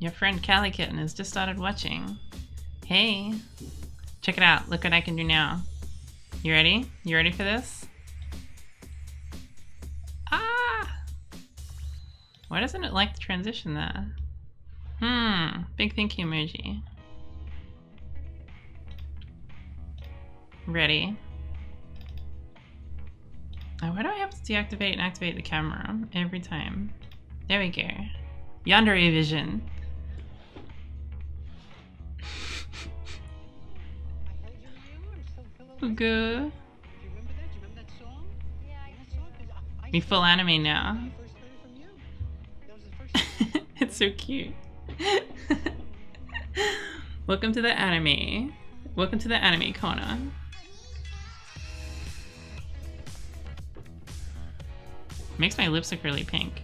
Your friend Callie Kitten has just started watching. Hey, check it out. Look what I can do now. You ready? You ready for this? Ah! Why doesn't it like the transition there? Big thank you emoji. Ready? Oh, why do I have to deactivate and activate the camera every time? There we go. Yandere vision. Good. Me full anime now. It's so cute. Welcome to the anime. Welcome to the anime corner. Makes my lips look really pink.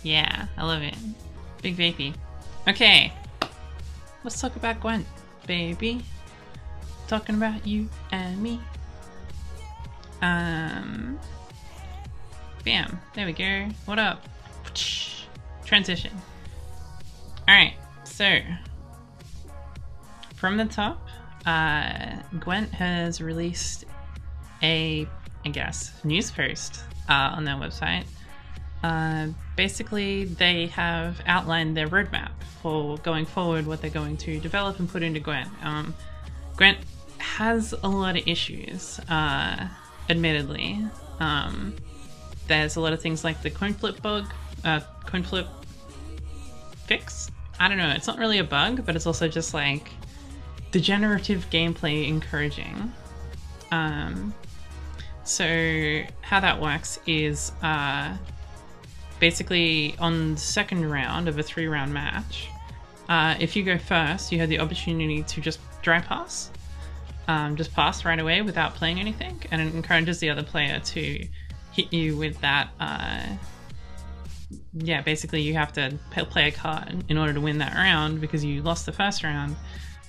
Yeah, I love it. Big vapey. Okay. Let's talk about Gwent, baby. Talking about you and me. Bam. There we go. What up? Transition. Alright, so from the top, Gwent has released a, I guess, news post on their website. Basically, they have outlined their roadmap for going forward, what they're going to develop and put into Gwent. Gwent has a lot of issues, admittedly. There's a lot of things like the coin flip bug, coin flip fix? I don't know, it's not really a bug, but it's also just like degenerative gameplay encouraging. So how that works is basically on the second round of a 3-round match, if you go first, you have the opportunity to just dry pass. Just pass right away without playing anything, and it encourages the other player to hit you with that. Yeah, basically you have to play a card in order to win that round because you lost the first round,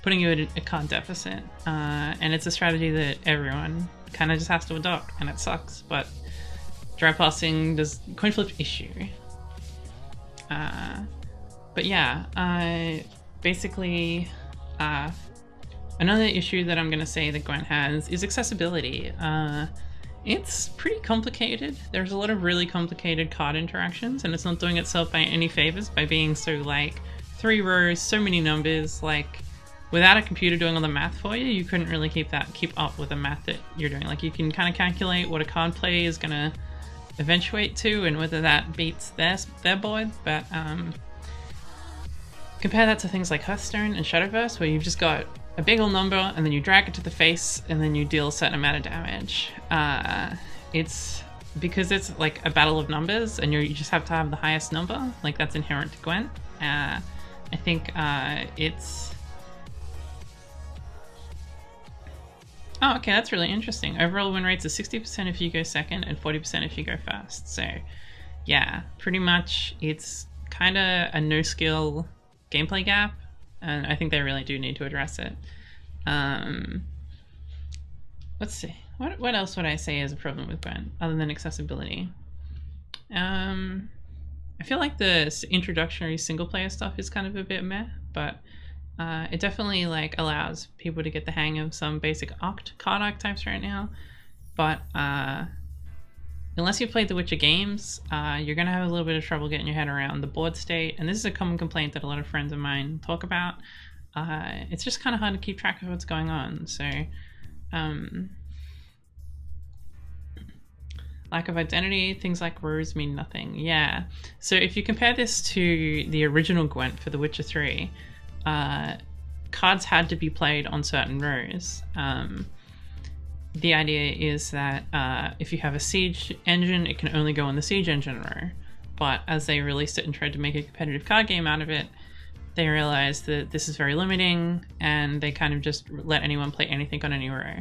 putting you at a card deficit. And it's a strategy that everyone kind of just has to adopt, and it sucks, but dry passing does coin flip issue. But yeah, basically another issue that I'm going to say that Gwent has is accessibility. It's pretty complicated. There's a lot of really complicated card interactions, and it's not doing itself by any favors by being so like 3 rows, so many numbers. Like without a computer doing all the math for you, you couldn't really keep up with the math that you're doing. Like you can kind of calculate what a card play is going to eventuate to and whether that beats their board, but compare that to things like Hearthstone and Shadowverse, where you've just got a big old number and then you drag it to the face and then you deal a certain amount of damage. It's because it's like a battle of numbers and you just have to have the highest number, like that's inherent to Gwent. I think it's... Oh, okay, that's really interesting. Overall win rates are 60% if you go second and 40% if you go first. So yeah, pretty much it's kind of a no skill gameplay gap, and I think they really do need to address it. Let's see, what else would I say is a problem with Gwent other than accessibility? I feel like the introductory single player stuff is kind of a bit meh, but it definitely like allows people to get the hang of some basic card archetypes right now. But unless you've played the Witcher games, you're going to have a little bit of trouble getting your head around the board state. And this is a common complaint that a lot of friends of mine talk about. It's just kind of hard to keep track of what's going on. So lack of identity, things like rows mean nothing. Yeah. So if you compare this to the original Gwent for The Witcher 3, cards had to be played on certain rows. The idea is that if you have a siege engine, it can only go on the siege engine row. But as they released it and tried to make a competitive card game out of it, they realized that this is very limiting, and they kind of just let anyone play anything on any row.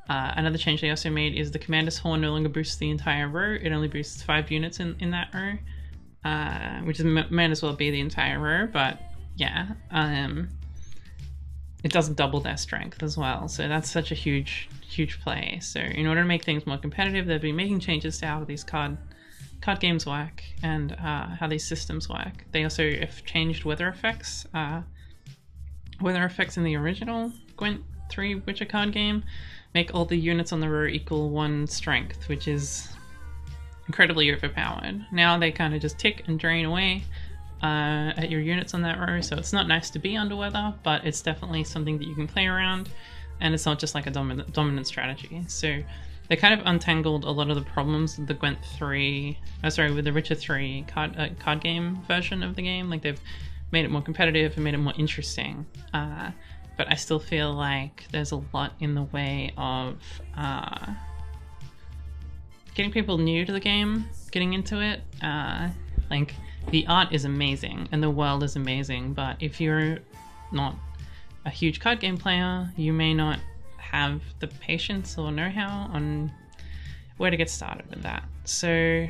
Another change they also made is the Commander's Horn no longer boosts the entire row. It only boosts 5 units in that row, which might as well be the entire row, but yeah. It doesn't double their strength as well, so that's such a huge play. So in order to make things more competitive, they've been making changes to how these card card games work and how these systems work. They also have changed weather effects. Weather effects in the original Gwent 3 Witcher card game make all the units on the row equal 1 strength, which is incredibly overpowered. Now they kind of just tick and drain away at your units on that row, so it's not nice to be under weather, but it's definitely something that you can play around, and it's not just like a dominant strategy. So they kind of untangled a lot of the problems with the Gwent 3, with the Witcher 3 card game version of the game. Like, they've made it more competitive and made it more interesting. But I still feel like there's a lot in the way of getting people new to the game, getting into it. Like, the art is amazing and the world is amazing, but if you're not a huge card game player, you may not have the patience or know-how on where to get started with that. So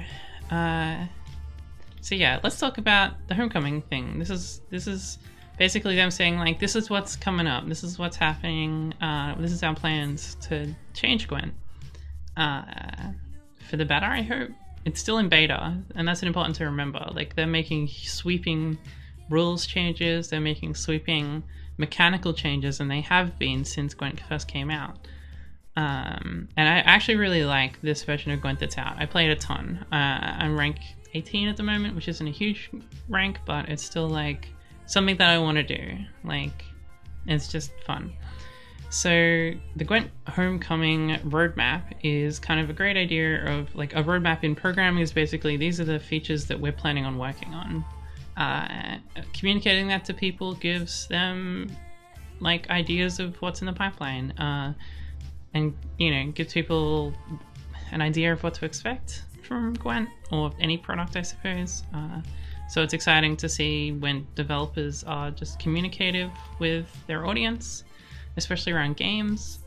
yeah, let's talk about the Homecoming thing. This is basically them saying, like, this is what's coming up, this is what's happening, this is our plans to change Gwent for the better, I hope. It's still in beta, and that's important to remember. Like, they're making sweeping rules changes, they're making sweeping mechanical changes, and they have been since Gwent first came out. And I actually really like this version of Gwent that's out. I played a ton. I'm rank 18 at the moment, which isn't a huge rank, but it's still like something that I want to do. Like, it's just fun. So the Gwent Homecoming roadmap is kind of a great idea of, like, a roadmap in programming is basically, these are the features that we're planning on working on. Communicating that to people gives them, like, ideas of what's in the pipeline, and, you know, gives people an idea of what to expect from Gwent, or any product, I suppose. So it's exciting to see when developers are just communicative with their audience, especially around games.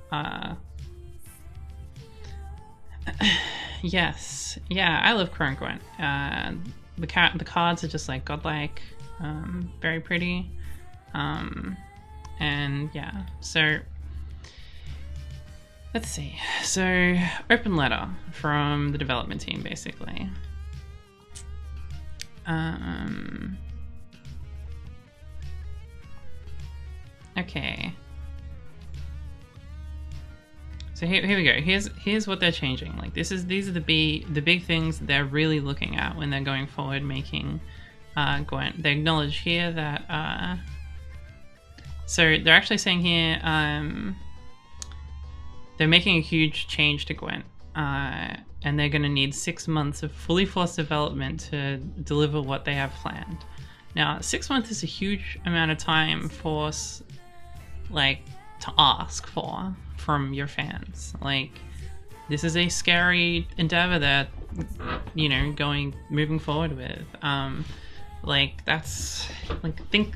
Yes, yeah, I love current Gwent. The cards are just, like, godlike, very pretty, and yeah. So let's see. So, open letter from the development team, basically. Okay. So here we go. Here's what they're changing. Like, these are the big things that they're really looking at when they're going forward making Gwent. They acknowledge here that so they're actually saying here they're making a huge change to Gwent, and they're going to need 6 months of fully forced development to deliver what they have planned. Now, 6 months is a huge amount of time for, like, to ask for from your fans. Like, this is a scary endeavor that, you know, moving forward with. Like, that's, like, think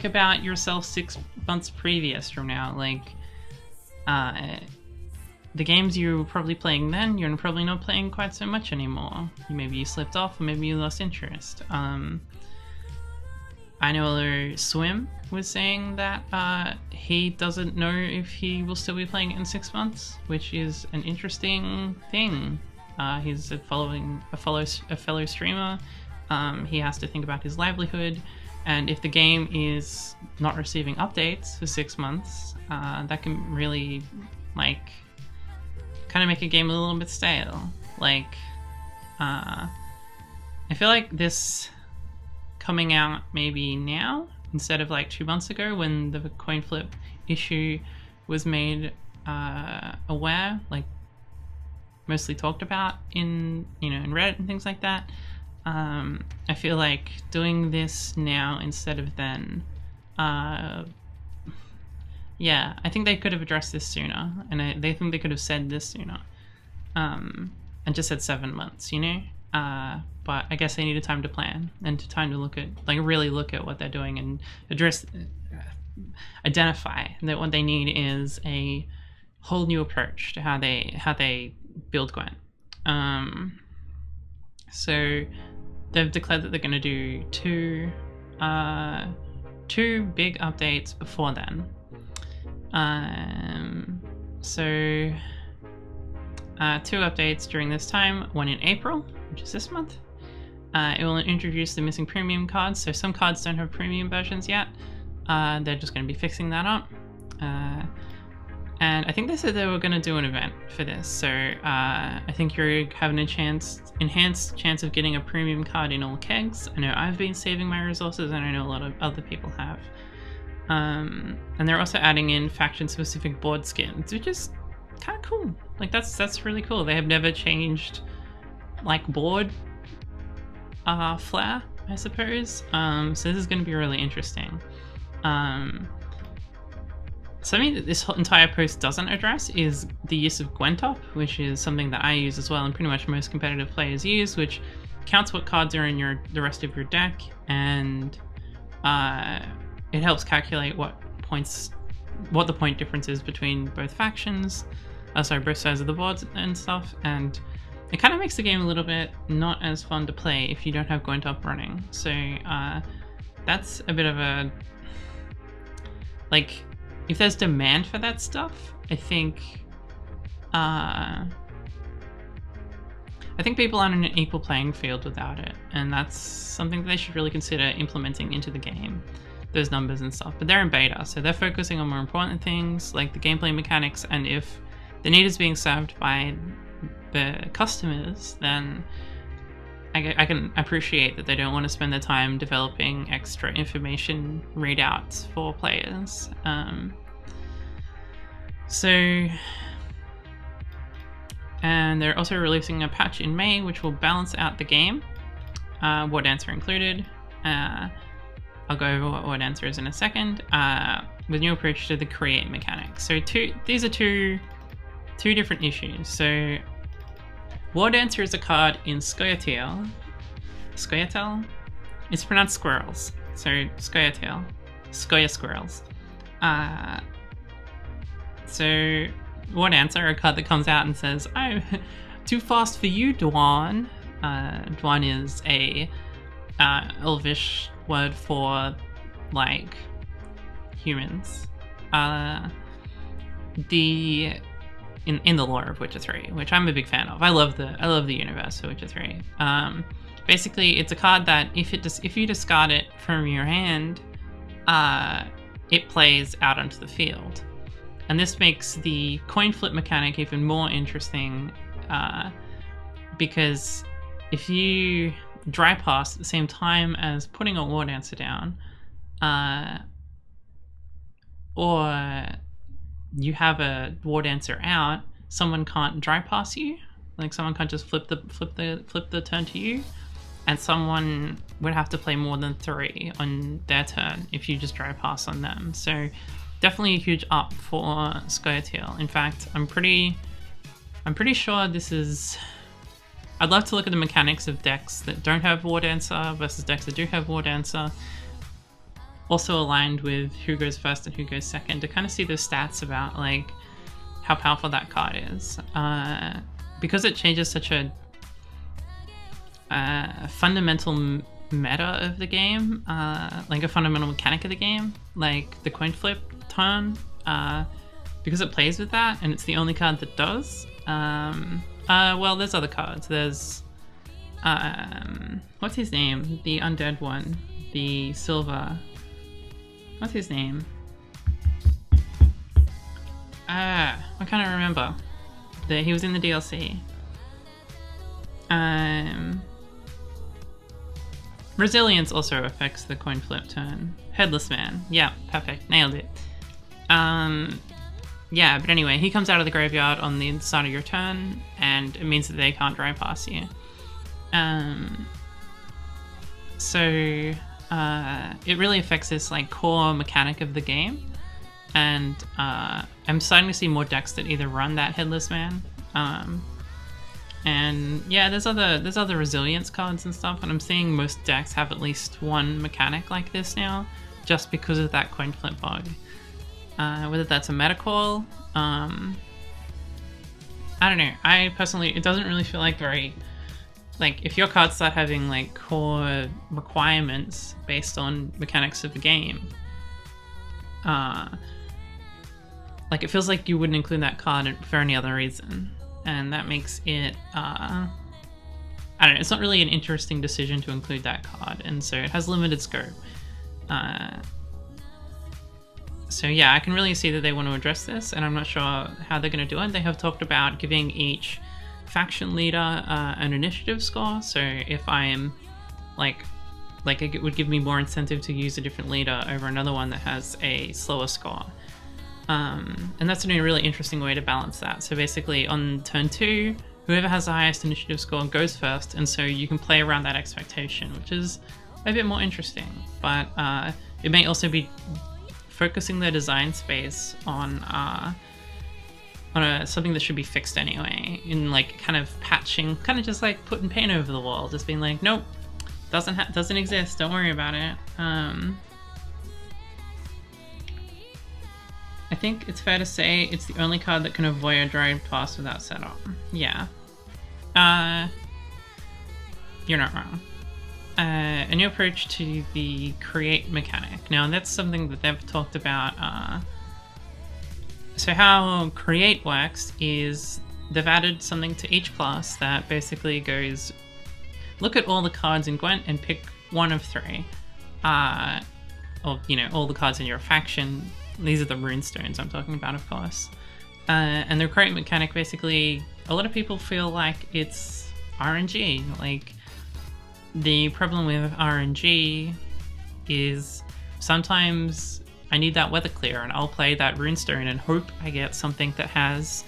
about yourself 6 months previous from now. Like, the games you were probably playing then, you're probably not playing quite so much anymore. Maybe you slipped off, or maybe you lost interest. I know Swim was saying that he doesn't know if he will still be playing it in 6 months, which is an interesting thing. He's a fellow streamer. He has to think about his livelihood, and if the game is not receiving updates for 6 months, that can really, like, kind of make a game a little bit stale. Like, I feel like this coming out maybe now instead of, like, 2 months ago when the coin flip issue was made aware, like, mostly talked about in, you know, in Reddit and things like that. I feel like doing this now instead of then, yeah, I think they could have addressed this sooner, and they think they could have said this sooner, and just said 7 months, you know? But I guess they needed time to plan and time to look at, like, really look at what they're doing and identify that what they need is a whole new approach to how they build Gwent. So they've declared that they're going to do two big updates before then. So 2 updates during this time, one in April which is this month. It will introduce the missing premium cards, so some cards don't have premium versions yet. They're just going to be fixing that up. And I think they said they were going to do an event for this, so I think you're having a enhanced chance of getting a premium card in all kegs. I know I've been saving my resources, and I know a lot of other people have. And they're also adding in faction-specific board skins, which is kind of cool. Like that's really cool. They have never changed like board flair, I suppose. So this is going to be really interesting. Something that this entire post doesn't address is the use of Gwent Op, which is something that I use as well, and pretty much most competitive players use, which counts what cards are in the rest of your deck, and it helps calculate what the point difference is between both factions, both sides of the boards and stuff, and it kind of makes the game a little bit not as fun to play if you don't have Gwent Op running. So that's a bit of a, like, if there's demand for that stuff, I think people aren't in an equal playing field without it, and that's something that they should really consider implementing into the game, those numbers and stuff. But they're in beta, so they're focusing on more important things like the gameplay mechanics, and if the need is being served by the customers, then I can appreciate that they don't want to spend their time developing extra information readouts for players. And they're also releasing a patch in May which will balance out the game, War Dancer included. I'll go over what War Dancer is in a second, with new approach to the create mechanics. So these are two different issues. So War Dancer is a card in Scoia'tael. It's pronounced squirrels. So Scoia'tael. Scoia squirrels. So War Dancer, a card that comes out and says, "I'm too fast for you, Dwan." Dwan is a Elvish word for like humans. In the lore of Witcher 3, which I'm a big fan of. I love the universe of Witcher 3. Basically, it's a card that if you discard it from your hand, it plays out onto the field, and this makes the coin flip mechanic even more interesting, because if you dry pass at the same time as putting a War Dancer down, or you have a War Dancer out, someone can't dry pass you. Like someone can't just flip the turn to you, and someone would have to play more than 3 on their turn if you just dry pass on them. So definitely a huge up for Scoia'tael. In fact, I'm pretty sure this is. I'd love to look at the mechanics of decks that don't have War Dancer versus decks that do have War Dancer, also aligned with who goes first and who goes second, to kind of see the stats about like how powerful that card is, because it changes such a fundamental meta of the game, like a fundamental mechanic of the game, like the coin flip turn, because it plays with that, and it's the only card that does. Well, there's other cards. There's what's his name? The undead one, the silver. What's his name? I can't remember. He was in the DLC. Resilience also affects the coin flip turn. Headless Man. Yeah, perfect. Nailed it. Yeah, but anyway, he comes out of the graveyard on the start of your turn, and it means that they can't dry pass you. So it really affects this like core mechanic of the game, and I'm starting to see more decks that either run that Headless Man, and yeah, there's other resilience cards and stuff, and I'm seeing most decks have at least one mechanic like this now, just because of that coin flip bug. Whether that's a meta call, I don't know. I personally, it doesn't really feel like very, like if your cards start having like core requirements based on mechanics of the game, like it feels like you wouldn't include that card for any other reason, and that makes it I don't know, it's not really an interesting decision to include that card, and so it has limited scope. So yeah, I can really see that they want to address this, and I'm not sure how they're going to do it. They have talked about giving each faction leader an initiative score, so if I am like it would give me more incentive to use a different leader over another one that has a slower score. And that's a really interesting way to balance that. So basically on turn 2, whoever has the highest initiative score goes first, and so you can play around that expectation, which is a bit more interesting. But it may also be focusing their design space on something that should be fixed anyway, in like kind of patching, kind of just like putting paint over the wall, just being like, nope, doesn't exist, don't worry about it. I think it's fair to say it's the only card that can avoid a drive pass without setup. Yeah. You're not wrong. A new approach to the create mechanic. Now that's something that they've talked about. So how create works is they've added something to each class that basically goes, look at all the cards in Gwent and pick one of 3. Or, you know, all the cards in your faction. These are the runestones I'm talking about, of course. And the create mechanic, basically, a lot of people feel like it's RNG. Like, the problem with RNG is sometimes I need that weather clear, and I'll play that runestone and hope I get something that has,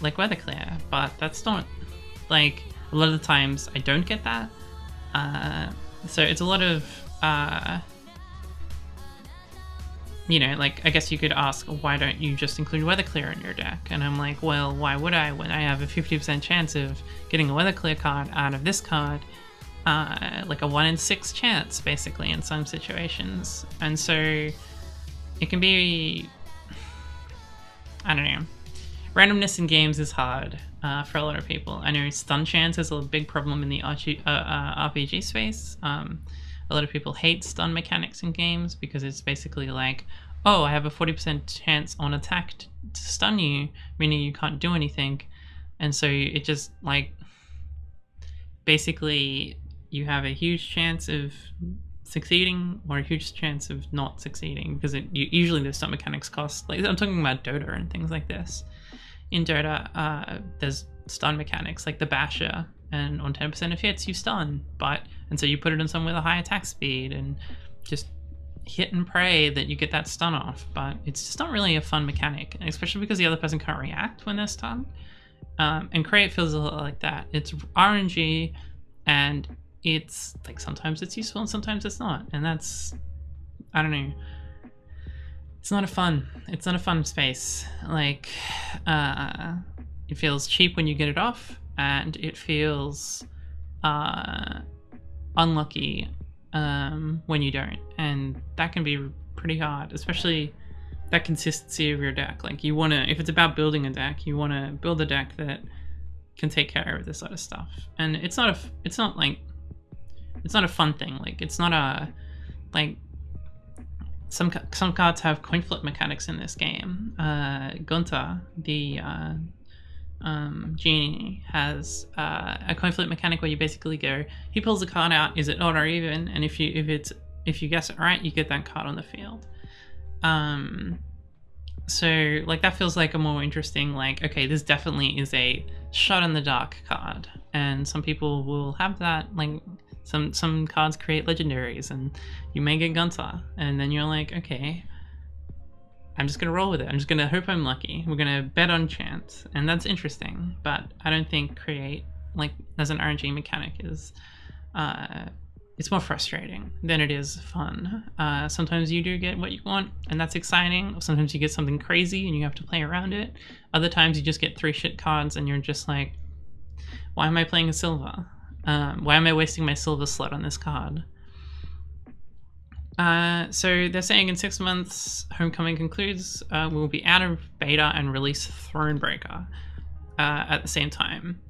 like, weather clear. But that's not, like, a lot of the times I don't get that. So it's a lot of, you know, like, I guess you could ask, why don't you just include weather clear in your deck? And I'm like, well, why would I when I have a 50% chance of getting a weather clear card out of this card? Like a 1 in 6 chance, basically, in some situations. And so it can be, I don't know, randomness in games is hard for a lot of people. I know stun chance is a big problem in the RPG space. A lot of people hate stun mechanics in games because it's basically like, oh, I have a 40% chance on attack to stun you, meaning you can't do anything. And so it just, like, basically you have a huge chance of succeeding or a huge chance of not succeeding, because usually the stun mechanics cost, like, I'm talking about Dota and things like this. In Dota, there's stun mechanics like the basher, and on 10% of hits you stun, and so you put it in someone with a high attack speed and just hit and pray that you get that stun off. But it's just not really a fun mechanic, especially because the other person can't react when they're stunned. And create feels a lot like that. It's RNG, and it's like sometimes it's useful and sometimes it's not, and that's, I don't know, it's not a fun space. Like, it feels cheap when you get it off, and it feels unlucky when you don't, and that can be pretty hard, especially that consistency of your deck. Like, you want to, if it's about building a deck, you want to build a deck that can take care of this sort of stuff. And it's not a fun thing. Like, it's not a, like, some cards have coin flip mechanics in this game. Gunther, the genie, has a coin flip mechanic where you basically go, he pulls a card out, is it odd or even? And if you guess it right, you get that card on the field. So, like, that feels like a more interesting, like, okay, this definitely is a shot in the dark card, and some people will have that. Like, some cards create legendaries, and you may get Gunther, and then you're like, okay, I'm just gonna roll with it. I'm just gonna hope I'm lucky. We're gonna bet on chance, and that's interesting. But I don't think create, like, as an RNG mechanic, is it's more frustrating than it is fun. Sometimes you do get what you want, and that's exciting. Sometimes you get something crazy and you have to play around it. Other times you just get 3 shit cards and you're just like, why am I playing a silver? Why am I wasting my silver slot on this card? So they're saying in 6 months, Homecoming concludes, we'll be out of beta and release Thronebreaker at the same time.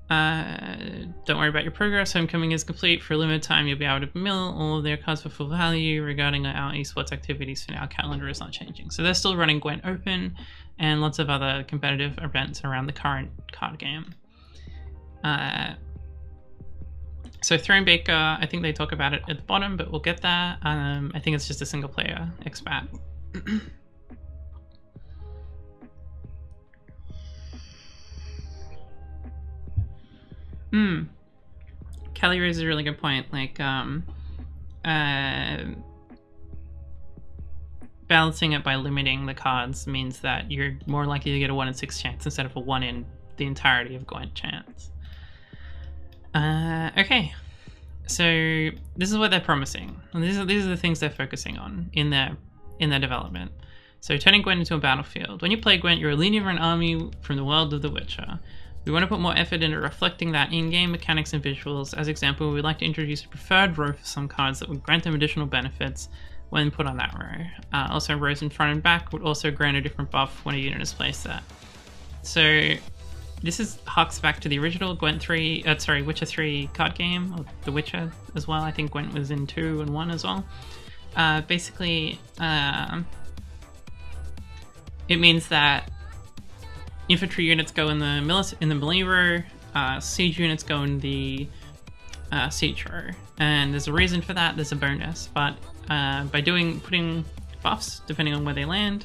Don't worry about your progress. Homecoming is complete. For a limited time, you'll be able to mill all of their cards for full value. Regarding our esports activities, for now, our calendar is not changing. So they're still running Gwent Open and lots of other competitive events around the current card game. So Thronebaker, I think they talk about it at the bottom, but we'll get there. I think it's just a single player expat. Kelly raises a really good point. Like, balancing it by limiting the cards means that you're more likely to get a 1 in 6 chance instead of a 1 in the entirety of Gwent chance. Okay, so this is what they're promising, and these are the things they're focusing on in their development. So turning Gwent into a battlefield. When you play Gwent, you're a leader of an army from the world of The Witcher. We want to put more effort into reflecting that in-game mechanics and visuals. As example, we'd like to introduce a preferred row for some cards that would grant them additional benefits when put on that row. Also, rows in front and back would also grant a different buff when a unit is placed there. So this harks back to the original Witcher 3 card game, or The Witcher as well. I think Gwent was in 2 and 1 as well. Basically, it means that infantry units go in the melee row, siege units go in the siege row, and there's a reason for that. There's a bonus, but by putting buffs depending on where they land,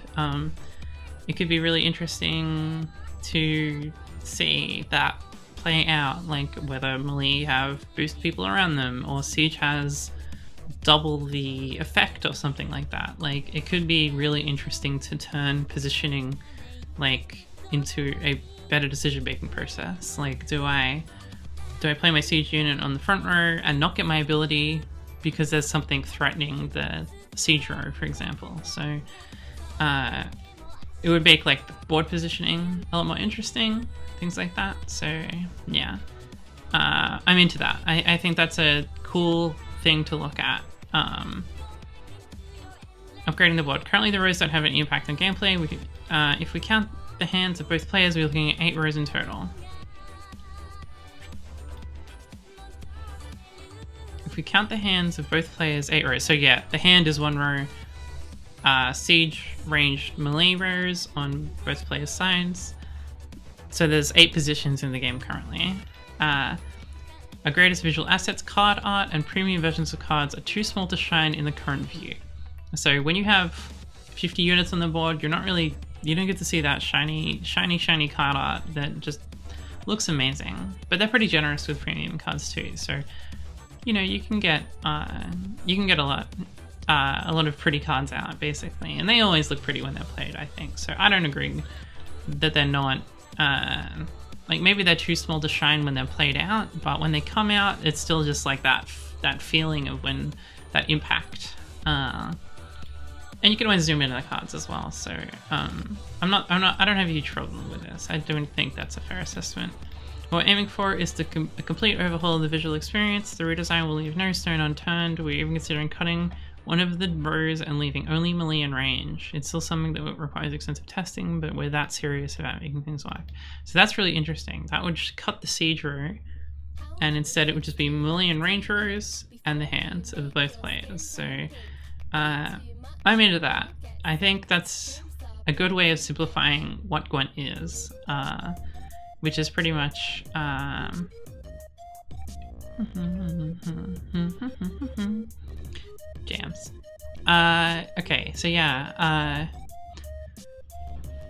it could be really interesting to see that play out, like whether melee have boost people around them or siege has double the effect or something like that. Like, it could be really interesting to turn positioning like into a better decision-making process. Like, do I play my siege unit on the front row and not get my ability because there's something threatening the siege row, for example? So it would make like the board positioning a lot more interesting, things like that. So yeah, I'm into that. I think that's a cool thing to look at. Upgrading the board. Currently the rows don't have an impact on gameplay. We can, if we count the hands of both players, we're looking at 8 rows in total. If we count the hands of both players, 8 rows. So yeah, the hand is 1 row. Siege ranged melee rows on both players' sides. So there's 8 positions in the game currently. Our greatest visual assets, card art, and premium versions of cards are too small to shine in the current view. So when you have 50 units on the board, you don't get to see that shiny card art that just looks amazing. But they're pretty generous with premium cards too. So, you know, you can get a lot of pretty cards out basically, and they always look pretty when they're played, I think. So I don't agree that they're not. Like, maybe they're too small to shine when they're played out, but when they come out, it's still just like that feeling of when that impact. And you can always zoom into the cards as well. So I don't have a huge problem with this. I don't think that's a fair assessment. What we're aiming for is a complete overhaul of the visual experience. The redesign will leave no stone unturned. We're even considering cutting one of the rows and leaving only melee and range. It's still something that requires extensive testing, but we're that serious about making things work. So that's really interesting. That would just cut the siege row, and instead it would just be melee and range rows and the hands of both players. So I'm into that. I think that's a good way of simplifying what Gwent is, which is pretty much jams. Okay, so yeah,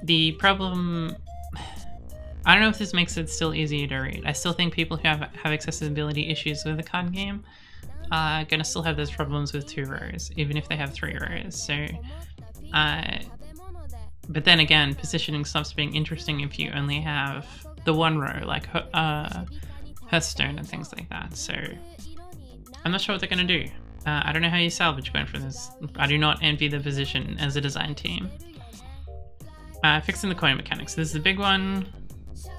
the problem, I don't know if this makes it still easier to read. I still think people who have accessibility issues with the card game are gonna still have those problems with 2 rows, even if they have 3 rows. So, but then again, positioning stops being interesting if you only have the 1 row, like Hearthstone and things like that. So I'm not sure what they're gonna do. I don't know how you salvage Gwent from this. I do not envy the position as a design team. Fixing the coin mechanics. This is the big one.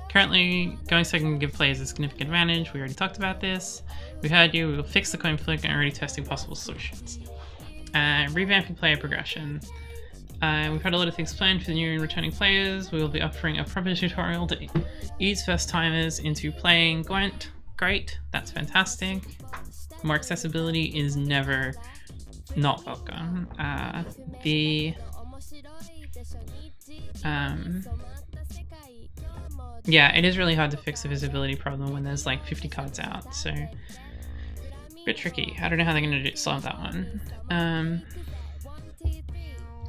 Currently, going second can give players a significant advantage. We already talked about this. We heard you. We will fix the coin flick and are already testing possible solutions. Revamping player progression. We've had a lot of things planned for the new and returning players. We will be offering a proper tutorial to ease first timers into playing Gwent. Great, that's fantastic. More accessibility is never not welcome. Yeah, it is really hard to fix the visibility problem when there's like 50 cards out. So Bit tricky. I don't know how they're going to solve that one.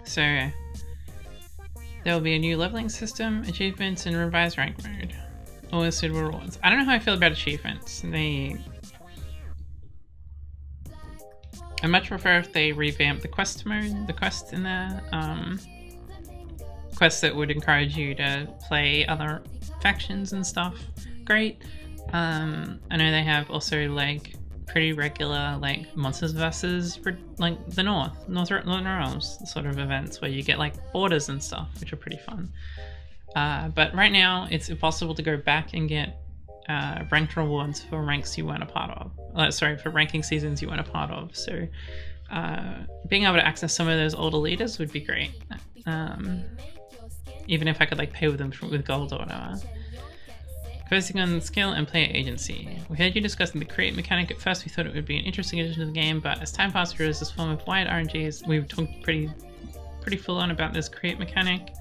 So there will be a new leveling system, achievements, and revised rank mode. All suitable rewards. I don't know how I feel about achievements. I much prefer if they revamp the quest mode, the quests in there. Quests that would encourage you to play other factions and stuff. Great. I know they have also like pretty regular like monsters versus like the Northern Realms sort of events where you get like borders and stuff, which are pretty fun. But right now it's impossible to go back and get ranked rewards for ranks you weren't a part of. For ranking seasons you weren't a part of. So being able to access some of those older leaders would be great. Even if I could like pay with them with gold or whatever. Focusing on skill and player agency. We heard you discussing the create mechanic. At first we thought it would be an interesting addition to the game, but as time passed through this form of wide RNGs, we've talked pretty full on about this create mechanic.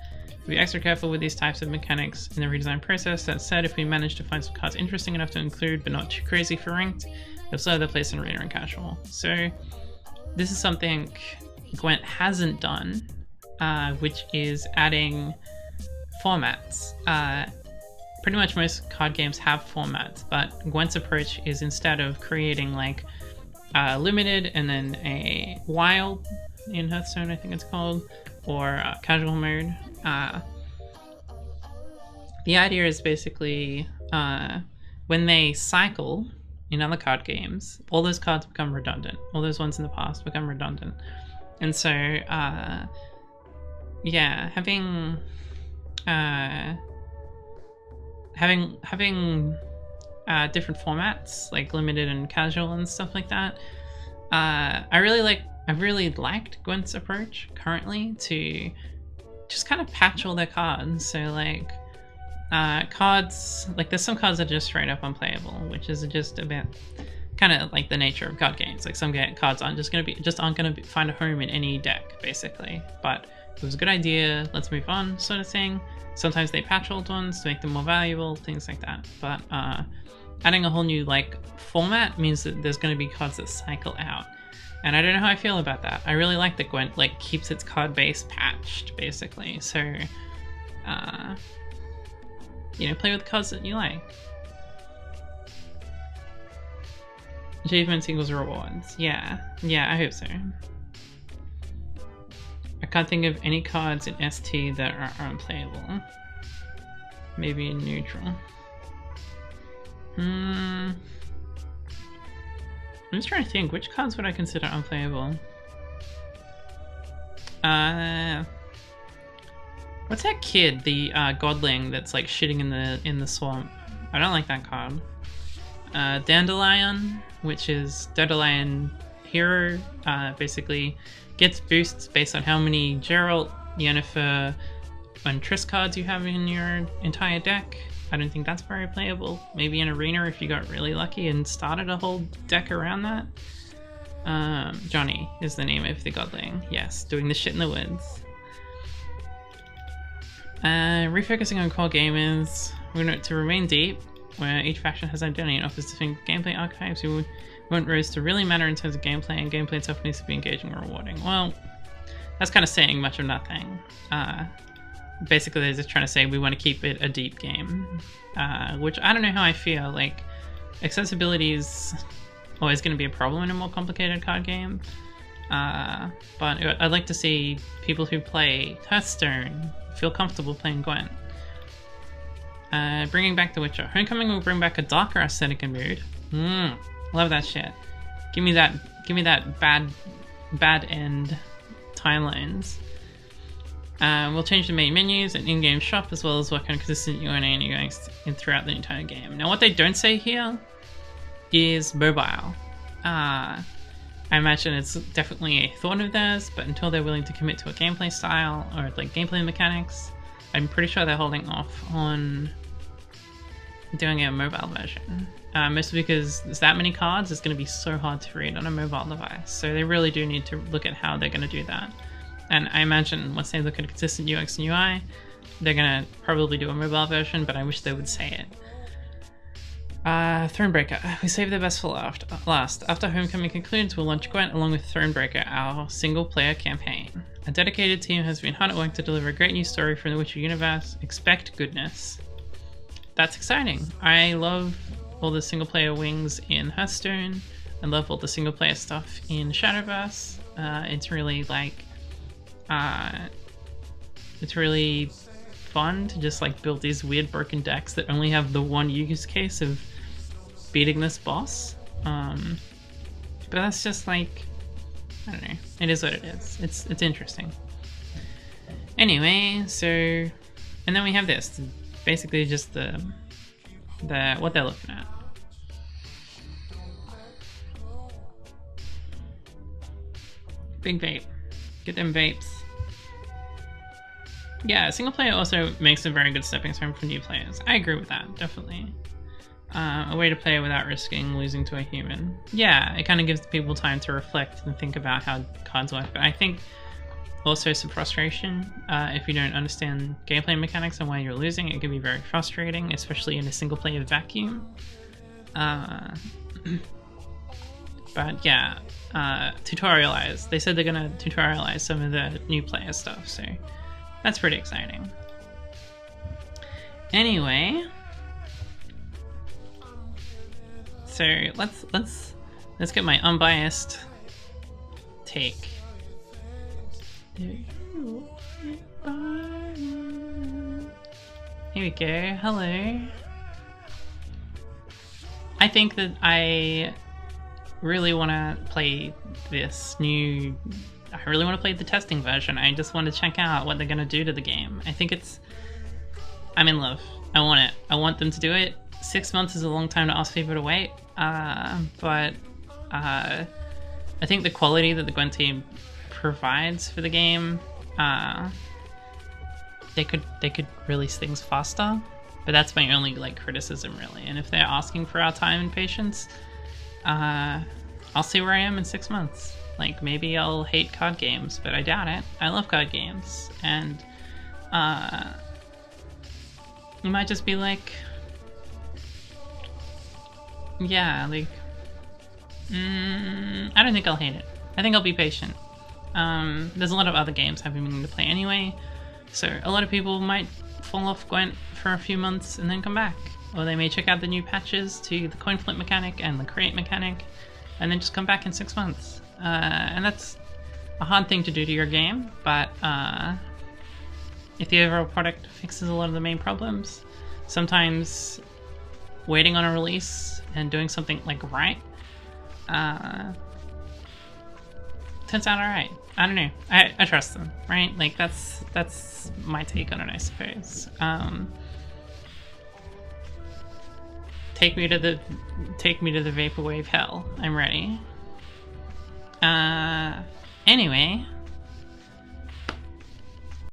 Be extra careful with these types of mechanics in the redesign process. That said, if we manage to find some cards interesting enough to include but not too crazy for ranked, they'll still have their place in arena and casual. So this is something Gwent hasn't done, which is adding formats. Pretty much most card games have formats, but Gwent's approach is instead of creating like limited and then a wild in Hearthstone, I think it's called, or casual mode. The idea is basically when they cycle in other card games, all those cards become redundant. All those ones in the past become redundant. And so, yeah, having different formats like limited and casual and stuff like that. I've really liked Gwent's approach currently to just kind of patch all their cards. So like cards, like there's some cards that are just straight up unplayable, which is just a bit kind of like the nature of card games. Like some cards aren't gonna find a home in any deck basically. But it was a good idea, let's move on sort of thing. Sometimes they patch old ones to make them more valuable, things like that. But adding a whole new like format means that there's going to be cards that cycle out, and I don't know how I feel about that. I really like that Gwent like keeps its card base patched basically. So, you know, play with the cards that you like. Achievements equals rewards. Yeah, I hope so. I can't think of any cards in ST that are unplayable. Maybe in neutral. I'm just trying to think, which cards would I consider unplayable? What's that kid, the godling that's like shitting in the swamp? I don't like that card. Dandelion, which is Dandelion Hero, basically gets boosts based on how many Geralt, Yennefer, and Triss cards you have in your entire deck. I don't think that's very playable. Maybe in Arena if you got really lucky and started a whole deck around that. Johnny is the name of the godling. Yes, doing the shit in the woods. Refocusing on core gamers. We're going to remain deep, where each faction has identity and offers distinct gameplay archetypes. We want rows to really matter in terms of gameplay, and gameplay itself needs to be engaging or rewarding. Well, that's kind of saying much of nothing. Basically, they're just trying to say we want to keep it a deep game, which I don't know how I feel. Like, accessibility is always going to be a problem in a more complicated card game, but I'd like to see people who play Hearthstone feel comfortable playing Gwent. Bringing back The Witcher. Homecoming will bring back a darker aesthetic and mood. Love that shit. Give me that bad end timelines. We'll change the main menus and in-game shop, as well as work on consistent UI and UX throughout the entire game. Now, what they don't say here is mobile. I imagine it's definitely a thought of theirs, but until they're willing to commit to a gameplay style or like gameplay mechanics, I'm pretty sure they're holding off on doing a mobile version. Mostly because there's that many cards, it's going to be so hard to read on a mobile device. So they really do need to look at how they're going to do that. And I imagine once they look at consistent UX and UI, they're going to probably do a mobile version, but I wish they would say it. Thronebreaker. We saved the best for last. After Homecoming concludes, we'll launch Gwent along with Thronebreaker, our single-player campaign. A dedicated team has been hard at work to deliver a great new story from the Witcher universe. Expect goodness. That's exciting. I love all the single-player wings in Hearthstone. I love all the single-player stuff in Shadowverse. It's really like, it's really fun to just like build these weird broken decks that only have the one use case of beating this boss. But that's just like, I don't know. It is what it is. It's interesting. Anyway, so, and then we have this. Basically just the what they're looking at. Big vape. Get them vapes. Yeah, single player also makes a very good stepping stone for new players. I agree with that, definitely. A way to play without risking losing to a human. Yeah, it kind of gives people time to reflect and think about how cards work. But I think also some frustration if you don't understand gameplay mechanics and why you're losing. It can be very frustrating, especially in a single player vacuum. But yeah, tutorialize. They said they're gonna tutorialize some of the new player stuff, so that's pretty exciting. Anyway, so let's get my unbiased take. Here we go. Hello. I think that I really want to play this new. I really want to play the testing version. I just want to check out what they're going to do to the game. I think it's. I'm in love. I want it. I want them to do it. 6 months is a long time to ask people to wait. But I think the quality that the Gwent team provides for the game, they could release things faster. But that's my only like criticism really. And if they're asking for our time and patience, I'll see where I am in 6 months. Like maybe I'll hate card games, but I doubt it. I love card games, and it might just be like, yeah, like I don't think I'll hate it. I think I'll be patient. There's a lot of other games I've been meaning to play anyway, so a lot of people might fall off Gwent for a few months and then come back. Or they may check out the new patches to the coin flip mechanic and the create mechanic, and then just come back in 6 months. And that's a hard thing to do to your game, but if the overall product fixes a lot of the main problems, sometimes waiting on a release and doing something like right turns out alright. I don't know. I trust them, right? Like that's my take on it, I suppose. Take me to the vaporwave hell. I'm ready. Anyway,